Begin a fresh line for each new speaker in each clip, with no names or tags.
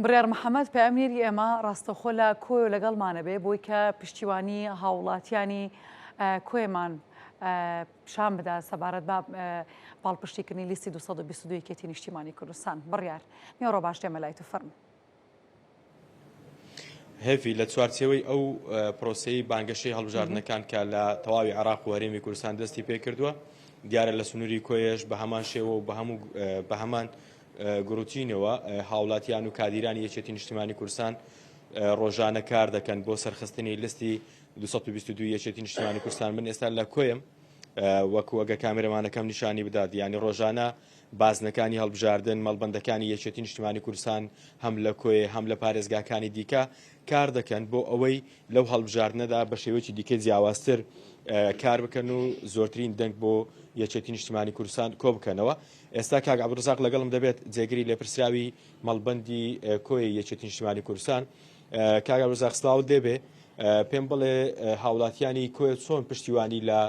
بڕیار محەممەد پامێری ئێمە ڕاستەخۆ لە کۆی و لەگەڵمانە بێ بۆی کە پشتیوانی هاوڵاتیانی کۆیمان شان بدا سەبارەت بە پاڵپشتیکردنی لیستی 222 یەکێتی نیشتیمانی کوردستان. بڕیار میێڕۆ باش دێمە لای تو فەرموو.
هێفی لە چوارچێوەی ئەو پرۆسەی بانگەشەی هەڵبژاردنەکان کە لە تەواوی عێراق و هەرێمی کوردستان دەستی پێ کردووە، دیارە لە سنووری کۆیەش بە هەمان شێوە و بە هەمان گروتینەوە هاوڵاتیان و کادیرانی یەکێتی نیشتیمانی کوردستان ڕۆژانە کار دەکەن بۆ سەرخستنی لیستی 222 یەکێتی نیشتیمانی کوردستان. من ئێستا لە کۆیم وەکو ئەگە کامێرەمانەکەم نیشانی بدات، یعنی ڕۆژانە بازنەکانی هەڵبژاردن مەڵبەندەکانی یەکێتی نیشتیمانی کوردستان هەم لە کۆیە هەم لە پارێزگاکانی دیکە کار دەکەن بۆ ئەوەی لەو هەڵبژاردنەدا بە شێوەیەکی دیکە جیاوازتر کار بکەن و زۆرترین دەنگ بۆ یەکێتی نیشتیمانی کوردستان کۆ بکەنەوە. ئێستا کاک عەبدوڕەزاق لەگەڵم دەبێت جێگیری لێپرسراوی مەڵبەندی کۆی یەکێتی نیشتیمانی کوردستان. کاک عەبدوڕەزاق سڵاو دێبێ، پێم بڵێ هاوڵاتیانی کۆی چۆن پشتیوانی لە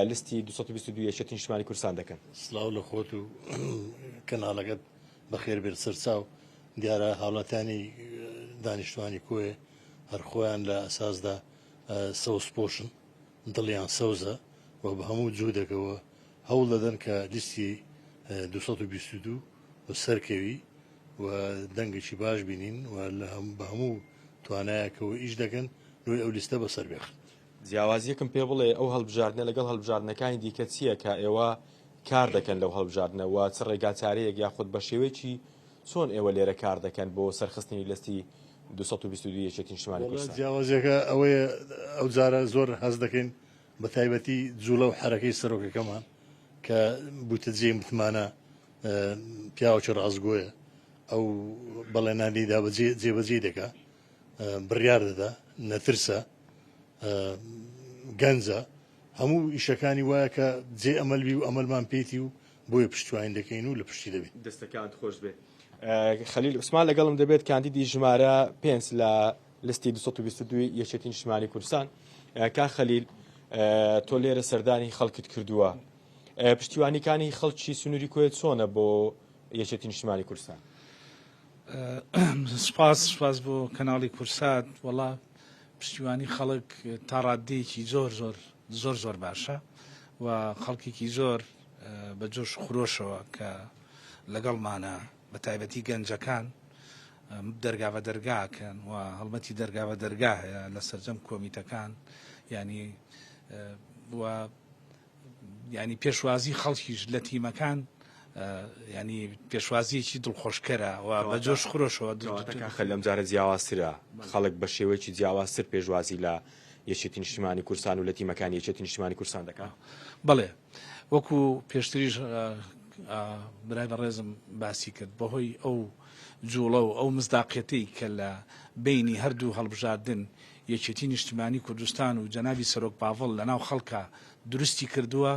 لیستی 222 یەکێتی نیشتیمانی کوردستان دەکەن؟
سڵاو لە خۆت و کەناڵەکەت بەخێر بێت سەرچاو. دیارە هاوڵاتیانی دانیشتوانی کۆیە هەر خۆیان لە ئەساسدا سەوز پۆشن، دڵیان سەوزە و بە هەموو جوودەکەوە هەوڵ دەدەن کە لیستی 222 و سەرکەوی و دەنگێکی باش بینین و بە هەموو توانایەکەوە ئیش دەکەن نوێی ئەو لیستە بەسەر بێخن.
جیاوازیەکم پێ بڵێ ئەو هەڵبژاردنە لەگەڵ هەڵبژاردنەکانی دیکە چییە کە ئێوە کار دەکەن لەو هەڵبژاردنەوە چ ڕێگاچارەیەک یاخود بە شێوەیەکی چۆن ئێوە لێرە کار دەکەن بۆ سەرخستنی لیستی 222 یەکێتی نیشتیمانی کوردستان؟
جیاوازیەکە ئەوەیە ئەو جارە زۆر هەز دەکەین بە تایبەتی جوڵە و حرەکەی سەرۆکەکەمان کە بوتەجێ متمانە پیاوەکی ڕازگۆیە ئەو بەڵێنانیدا جێبەجێ دەکا، بڕیار دەدا، نەترسە، گەنجە، هەموو ئیشەکانی وایە کە جێ ئەمەلبی و ئەمەلمان پێیتی و بۆیە پشتیوانی دەکەین و لە پشتی دەبێت.
دەستەکانت خۆش بێت. خەلیل عوسمان لەگەڵم دەبێت کاندیدی ژمارە 5 لە لیستی 222 یەکێتی نیشتیمانی کوردستان. کا خەلیل، تۆ لێرە سەردانی خەڵکت کردووە، پشتیوانیەکانی خەڵکی سنووری کۆیە چۆنە بۆ یەکێتی نیشتیمانی کوردستان؟
سپاس بۆ کەناڵی کورسات. وەڵا پشتیوانی خەڵک تا ڕادەیەکی زۆر باشە و خەڵکێکی زۆر بە جۆش خرۆشەوە کە لەگەڵمانە بە تایبەتی گەنجەکان دەرگاوە دەرگاکەن و هەڵمەتی دەرگاوە دەرگا هەیە لە سەرجەم کۆمیتەکان، ینی پێشوازی خەڵکیش لە تیمەکان ینی پێشوازیەکی دڵخۆشکەرە و بە جۆش خرۆشەوە.
لەم جارە جیاوازترە، خەڵک بە شێوەیەکی جیاوازتر پێشوازی لە یەکێتی نیشتیمانی کوردستان و لە تیمەکانی یەکێتی نیشتیمانی کوردستان دەکات.
بەڵێ، وەکو پێشتریش برای بەڕێزم باسی کرد، بەهۆی ئەو جوڵە و ئەو مزداقەتی کە لە بینی هەردوو هەڵبژاردن یەکێتی نیشتیمانی کوردستان و جەنابی سەرۆک باڤڵ لەناو خەڵکە دروستی کردووە،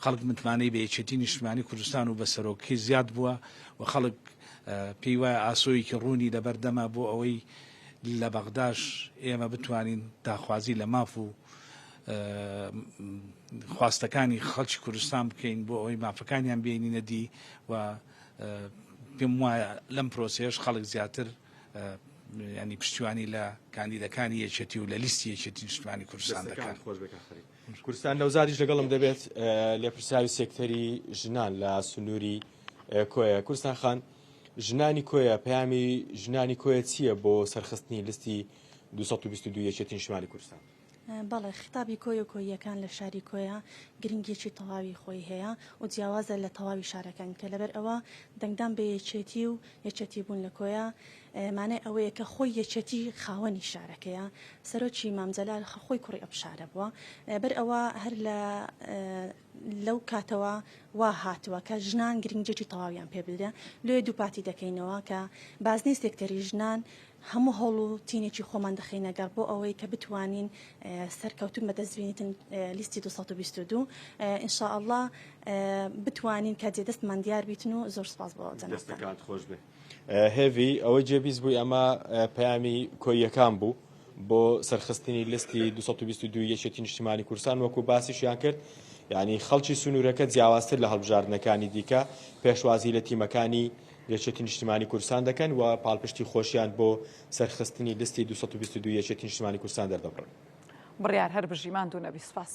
خەڵک متمانەی بە یەکێتی نیشتیمانی کوردستان و بە سەرۆکی زیاد بووە و خەڵک پێی وایە ئاسۆیەکی ڕوونی لەبەردەما بۆ ئەوەی لە بەغداش ئێمە بتوانین داخوازی لە ماف و خواستەکانی خەڵکی کوردستان بکەین بۆ ئەوەی مافەکانیان بینینە دی و پێم وایە لەم پرۆسەیەش خەڵک زیاتر ینی پشتیوانی لە کاندیدەکانی یەکێتی و لە لیستی یەکێتی نیشتیمانی کوردستان دەکات.
کوردستان لەوزاریش لەگەڵم دەبێت لێپرساوی سێکتەری ژنان لە سنووری کۆیە. کوردستان خان، ژنانی کۆیە، پەیامی ژنانی کۆیە چییە بۆ سەرخستنی لیستی 222 یەکێتی نیشتیمانی کوردستان؟
بەڵێ، خطابی کۆی و کۆیەکان لە شاری کۆیە گرنگێکی تەواوی خۆی هەیە و جیاوازە لە تەواوی شارەکان کە لەبەر ئەوە دەنگدان بە یەکێتی و یەکێتی بوون لە کۆیە مانای ئەوەیە کە خۆی یەکێتی خاوەنی شارەکەیە. سەرۆکی مامجەلال خۆی کوڕی ئەم شارە بووە، بەر ئەوە هەر لەو کاتەوە وا هاتووە کە ژنان گرنگێکی تەواویان پێ بدە. لێ دوو پاتی دەکەینەوە کە بازنەی سێکتەری ژنان هەموو هەوڵ و تینێکی خۆمان دەخینەگەر بۆ ئەوەی کە بتوانین سەرکەوتون بەدەستبێنیتن لیستی 222 ئینشاءالله بتوانین کە جێدەستمان دیار بیتن و زۆر سپاس بۆ
دەستەکان خۆش بێ. هێوی ئەوەی جێبیست بووی ئەمە پەیامی کۆیەکان بوو بۆ سەرخستنی لیستی 222 یەکێتی نیشتیمانی کوردستان، وەکو باسیشیان کرد، یعنی خەڵکی سنوورەکە جیاوازتر لە هەڵبژاردنەکانی دیکە پێشوازی لە تیمەکانی یەکێتی نیشتیمانی کوردستان دەکەن و پاڵپشتی خۆشیان بۆ سەرخستنی لیستی 222 یەکێتی نیشتیمانی کوردستان دەردەبڕن.
بڕیار هەر بژیمان دوو نەبی سپاس.